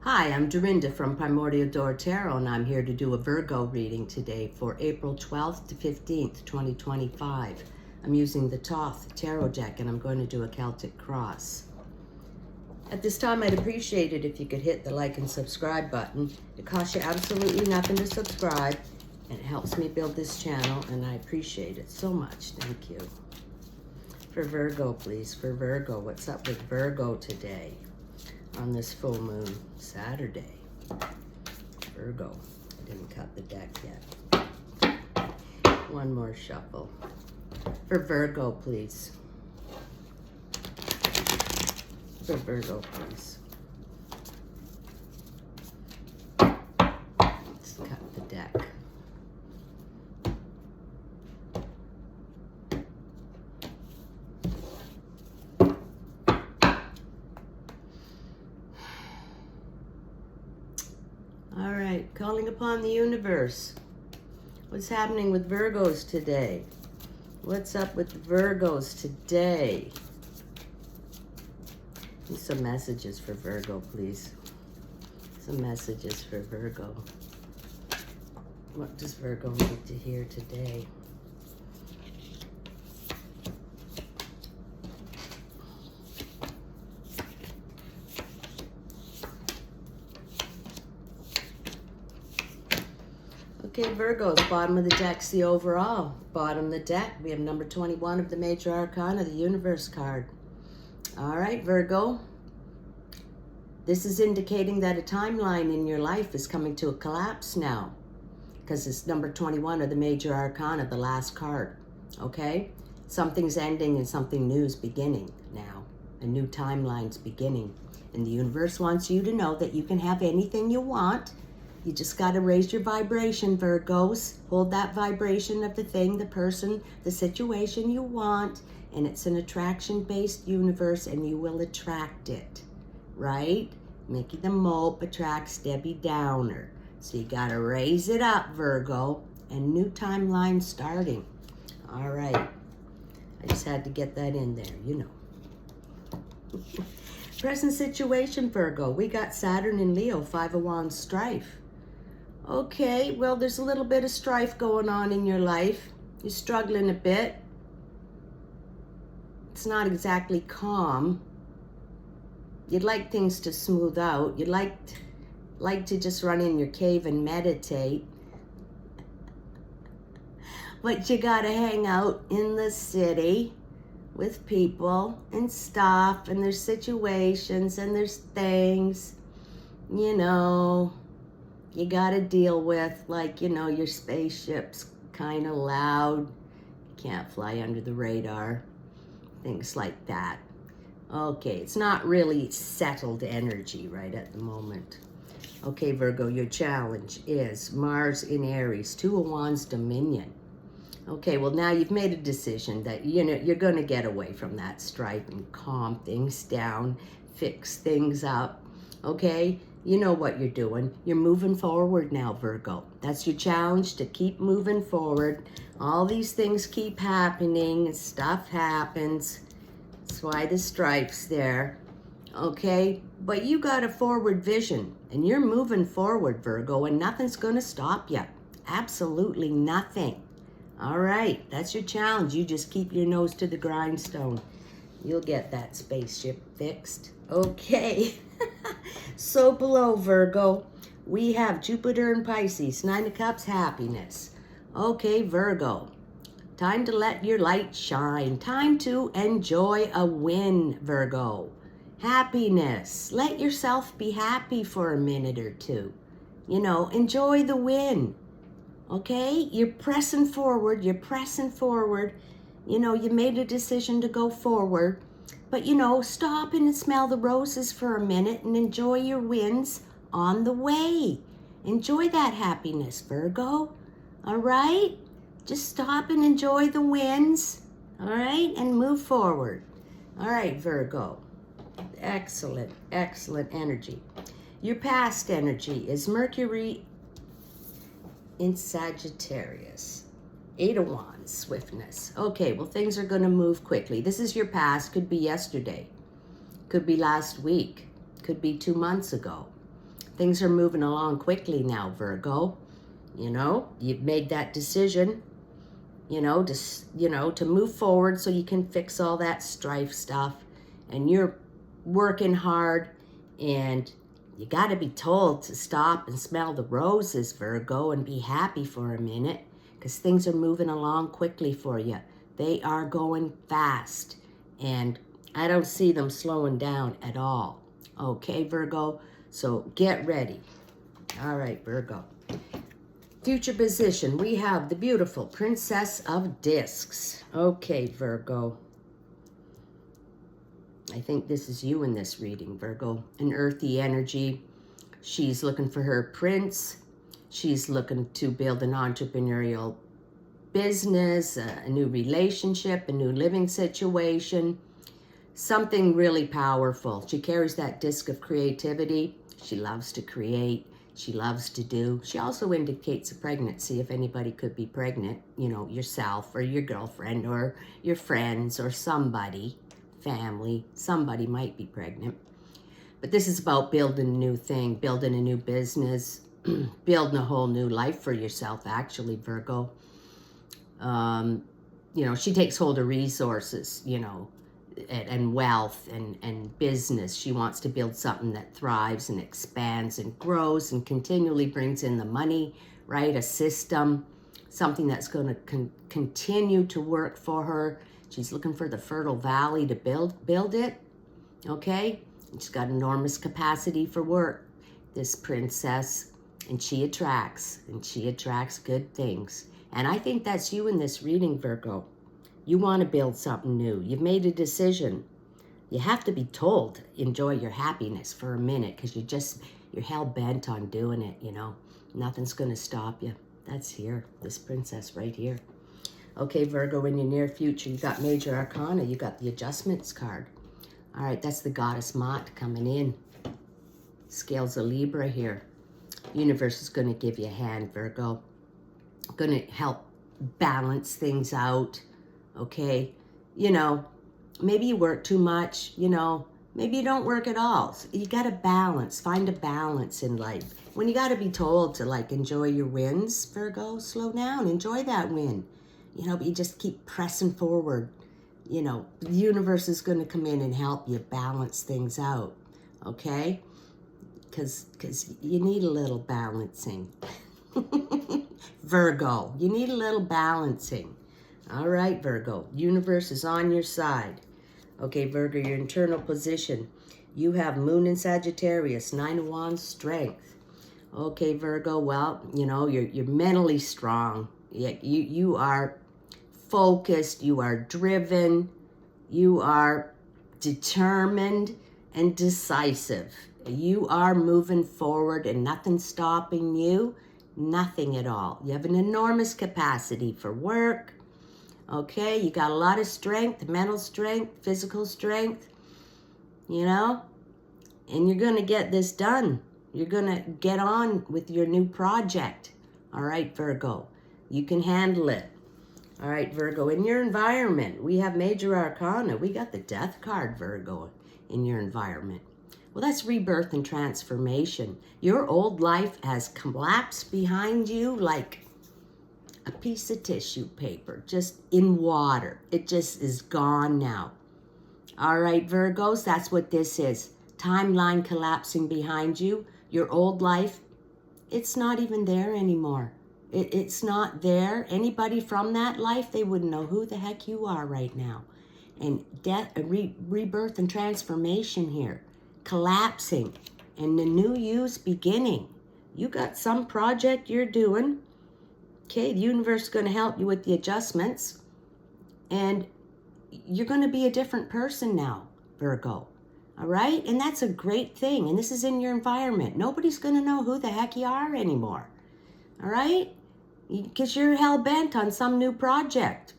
Hi, I'm Dorinda from Primordial Door Tarot, and I'm here to do a Virgo reading today for April 12th to 15th, 2025. I'm using the Thoth Tarot deck, and I'm going to do a Celtic cross. At this time, I'd appreciate it if you could hit the like and subscribe button. It costs you absolutely nothing to subscribe, and it helps me build this channel, and I appreciate it so much. Thank you. For Virgo, please. For Virgo, what's up with Virgo today? On this full moon Saturday. Virgo. I didn't cut the deck yet. One more shuffle. For Virgo, please. For Virgo, please. Let's cut the deck. All right, calling upon the universe. What's happening with Virgos today? What's up with Virgos today? Need some messages for Virgo, please. Some messages for Virgo. What does Virgo need to hear today? Okay, Virgos, bottom of the deck's the overall. Bottom of the deck, we have number 21 of the Major Arcana, the Universe card. All right, Virgo. This is indicating that a timeline in your life is coming to a collapse now, because it's number 21 of the Major Arcana, the last card, okay? Something's ending and something new's beginning now. A new timeline's beginning. And the universe wants you to know that you can have anything you want. You just got to raise your vibration, Virgos. Hold that vibration of the thing, the person, the situation you want. And it's an attraction-based universe, and you will attract it, right? Mickey the Mope attracts Debbie Downer. So you got to raise it up, Virgo. And new timeline starting. All right. I just had to get that in there, you know. Present situation, Virgo. We got Saturn and Leo, Five of Wands strife. Okay, well, there's a little bit of strife going on in your life. You're struggling a bit. It's not exactly calm. You'd like things to smooth out. You'd like to just run in your cave and meditate. But you gotta hang out in the city with people and stuff, and there's situations and there's things, you know, you gotta deal with, like, you know, your spaceship's kind of loud. You can't fly under the radar. Things like that. Okay, it's not really settled energy right at the moment. Okay, Virgo, your challenge is Mars in Aries, Two of Wands dominion. Okay, well, now you've made a decision that, you know, you're going to get away from that strife and calm things down, fix things up, okay? You know what you're doing. You're moving forward now, Virgo. That's your challenge, to keep moving forward. All these things keep happening, and stuff happens. That's why the strife's there, okay? But you got a forward vision, and you're moving forward, Virgo, and nothing's going to stop you. Absolutely nothing. All right, that's your challenge. You just keep your nose to the grindstone. You'll get that spaceship fixed. Okay. So below, Virgo, we have Jupiter and Pisces, Nine of Cups, happiness. Okay, Virgo, time to let your light shine. Time to enjoy a win, Virgo. Happiness. Let yourself be happy for a minute or two. You know, enjoy the win. Okay, you're pressing forward, you know, you made a decision to go forward, but, you know, stop and smell the roses for a minute and enjoy your wins on the way. Enjoy that happiness, Virgo, all right? Just stop and enjoy the wins, all right, and move forward. All right, Virgo, excellent, excellent energy. Your past energy is Mercury in Sagittarius. Eight of Wands, swiftness. Okay, well, things are going to move quickly. This is your past. Could be yesterday. Could be last week. Could be 2 months ago. Things are moving along quickly now, Virgo. You know, you've made that decision, to move forward so you can fix all that strife stuff. And you're working hard, and you got to be told to stop and smell the roses, Virgo, and be happy for a minute, because things are moving along quickly for you. They are going fast, and I don't see them slowing down at all. Okay, Virgo? So get ready. All right, Virgo. Future position, we have the beautiful Princess of Discs. Okay, Virgo. I think this is you in this reading, Virgo. An earthy energy. She's looking for her prince. She's looking to build an entrepreneurial business, a new relationship, a new living situation. Something really powerful. She carries that disc of creativity. She loves to create. She loves to do. She also indicates a pregnancy, if anybody could be pregnant, yourself or your girlfriend or your friends or somebody, family, somebody might be pregnant. But this is about building a new thing, building a new business, building a whole new life for yourself, actually, Virgo. She takes hold of resources, and wealth and business. She wants to build something that thrives and expands and grows and continually brings in the money, right? A system, something that's going to continue to work for her. She's looking for the fertile valley to build it, okay? She's got enormous capacity for work, this princess, and she attracts good things. And I think that's you in this reading, Virgo. You want to build something new. You've made a decision. You have to be told, enjoy your happiness for a minute, because you're hell-bent on doing it, Nothing's going to stop you. That's here, this princess right here. Okay, Virgo, in your near future, you got Major Arcana. You got the Adjustments card. All right, that's the Goddess Mott coming in. Scales of Libra here. Universe is going to give you a hand, Virgo. Going to help balance things out. Okay, maybe you work too much, maybe you don't work at all. So you got to balance, find a balance in life. When you got to be told to enjoy your wins, Virgo, slow down, enjoy that win. But you just keep pressing forward. The universe is going to come in and help you balance things out, okay? Because you need a little balancing. Virgo, you need a little balancing. All right, Virgo, universe is on your side. Okay, Virgo, your internal position. You have Moon in Sagittarius, 9 of Wands, strength. Okay, Virgo, well, you're mentally strong. You are focused, you are driven, you are determined and decisive. You are moving forward and nothing's stopping you, nothing at all. You have an enormous capacity for work. Okay, you got a lot of strength, mental strength, physical strength, and you're going to get this done. You're going to get on with your new project. All right, Virgo, you can handle it. All right, Virgo, in your environment, we have Major Arcana. We got the Death card, Virgo, in your environment. Well, that's rebirth and transformation. Your old life has collapsed behind you like a piece of tissue paper, just in water. It just is gone now. All right, Virgos, that's what this is. Timeline collapsing behind you. Your old life, it's not even there anymore. It's not there. Anybody from that life, they wouldn't know who the heck you are right now. And death, rebirth and transformation here. Collapsing. And the new you's beginning. You got some project you're doing. Okay, the universe is going to help you with the adjustments. And you're going to be a different person now, Virgo. All right? And that's a great thing. And this is in your environment. Nobody's going to know who the heck you are anymore. All right? Because you're hell-bent on some new project.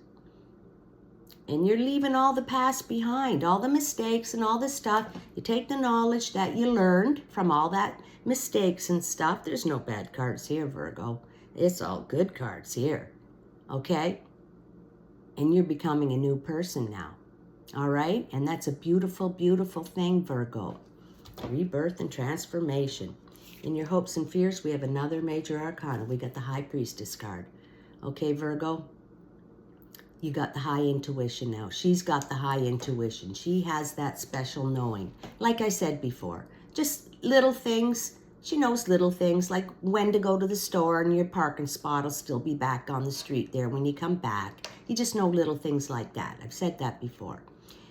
And you're leaving all the past behind, all the mistakes and all the stuff. You take the knowledge that you learned from all that mistakes and stuff. There's no bad cards here, Virgo. It's all good cards here, okay? And you're becoming a new person now, all right? And that's a beautiful, beautiful thing, Virgo. Rebirth and transformation. In your hopes and fears, we have another major arcana. We got the High Priestess card. Okay, Virgo? You got the high intuition now. She's got the high intuition. She has that special knowing. Like I said before, just little things. She knows little things like when to go to the store and your parking spot will still be back on the street there when you come back. You just know little things like that. I've said that before.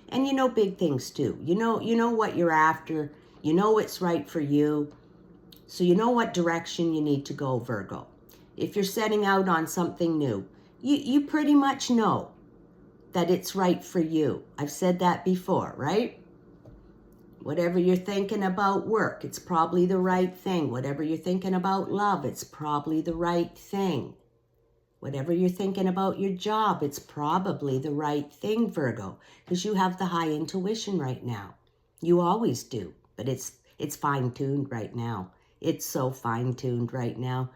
And you know big things too. You know what you're after. You know what's right for you. So you know what direction you need to go, Virgo. If you're setting out on something new, you pretty much know that it's right for you. I've said that before, right? Whatever you're thinking about work, it's probably the right thing. Whatever you're thinking about love, it's probably the right thing. Whatever you're thinking about your job, it's probably the right thing, Virgo, because you have the high intuition right now. You always do, but it's fine-tuned right now. It's so fine-tuned right now.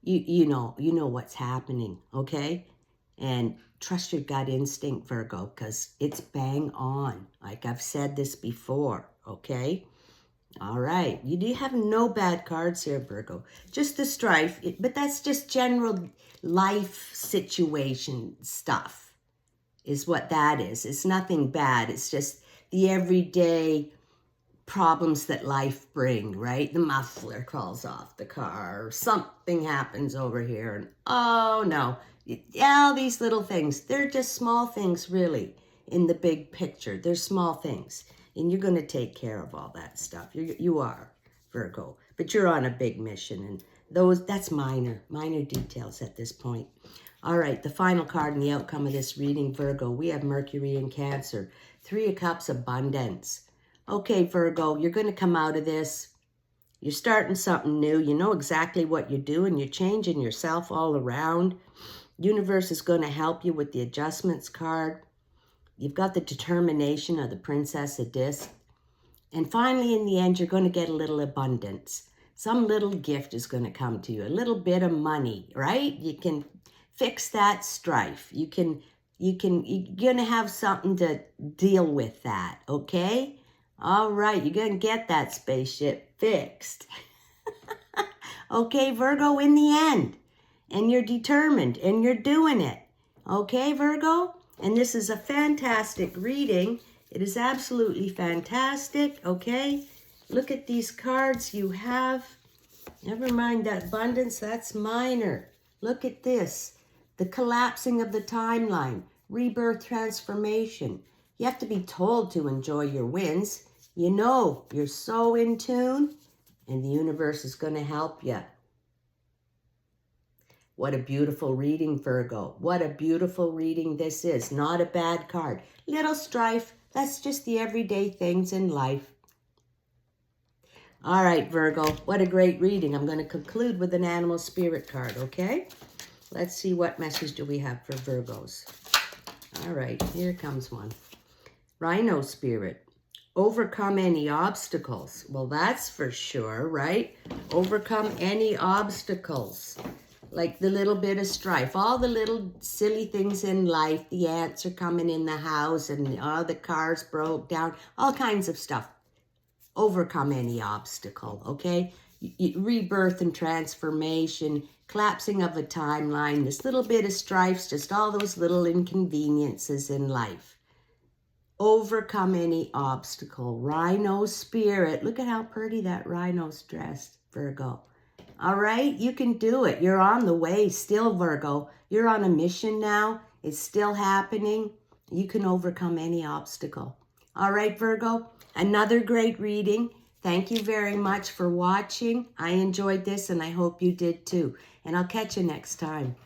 You know what's happening, okay? And trust your gut instinct, Virgo, because it's bang on. Like I've said this before, okay? All right. You do have no bad cards here, Virgo. Just the strife, but that's just general life situation stuff is what that is. It's nothing bad. It's just the everyday problems that life bring, right? The muffler falls off the car, or something happens over here, and oh no, all these little things, they're just small things really in the big picture. They're small things, and you're going to take care of all that stuff. You are, Virgo, but you're on a big mission, and that's minor details at this point. All right, the final card in the outcome of this reading, Virgo, we have Mercury in Cancer, 3 of Cups, abundance. Okay, Virgo, you're going to come out of this. You're starting something new. You know exactly what you're doing. You're changing yourself all around. Universe is going to help you with the adjustments card. You've got the determination of the Princess of Discs. And finally, in the end, you're going to get a little abundance. Some little gift is going to come to you. A little bit of money, right? You can fix that strife. You're going to have something to deal with that, okay? All right, you're going to get that spaceship fixed. Okay, Virgo, in the end. And you're determined, and you're doing it. Okay, Virgo? And this is a fantastic reading. It is absolutely fantastic, okay? Look at these cards you have. Never mind that abundance, that's minor. Look at this. The collapsing of the timeline. Rebirth, transformation. You have to be told to enjoy your wins. You know, you're so in tune, and the universe is going to help you. What a beautiful reading, Virgo. What a beautiful reading this is. Not a bad card. Little strife. That's just the everyday things in life. All right, Virgo. What a great reading. I'm going to conclude with an animal spirit card, okay? Let's see what message do we have for Virgos. All right, here comes one. Rhino spirit. Overcome any obstacles. Well, that's for sure, right? Overcome any obstacles. Like the little bit of strife. All the little silly things in life. The ants are coming in the house and the cars broke down. All kinds of stuff. Overcome any obstacle, okay? Rebirth and transformation. Collapsing of a timeline. This little bit of strife's just all those little inconveniences in life. Overcome any obstacle. Rhino spirit. Look at how pretty that rhino's dressed, Virgo. All right, you can do it. You're on the way still, Virgo. You're on a mission now. It's still happening. You can overcome any obstacle. All right, Virgo, another great reading. Thank you very much for watching. I enjoyed this, and I hope you did too. And I'll catch you next time.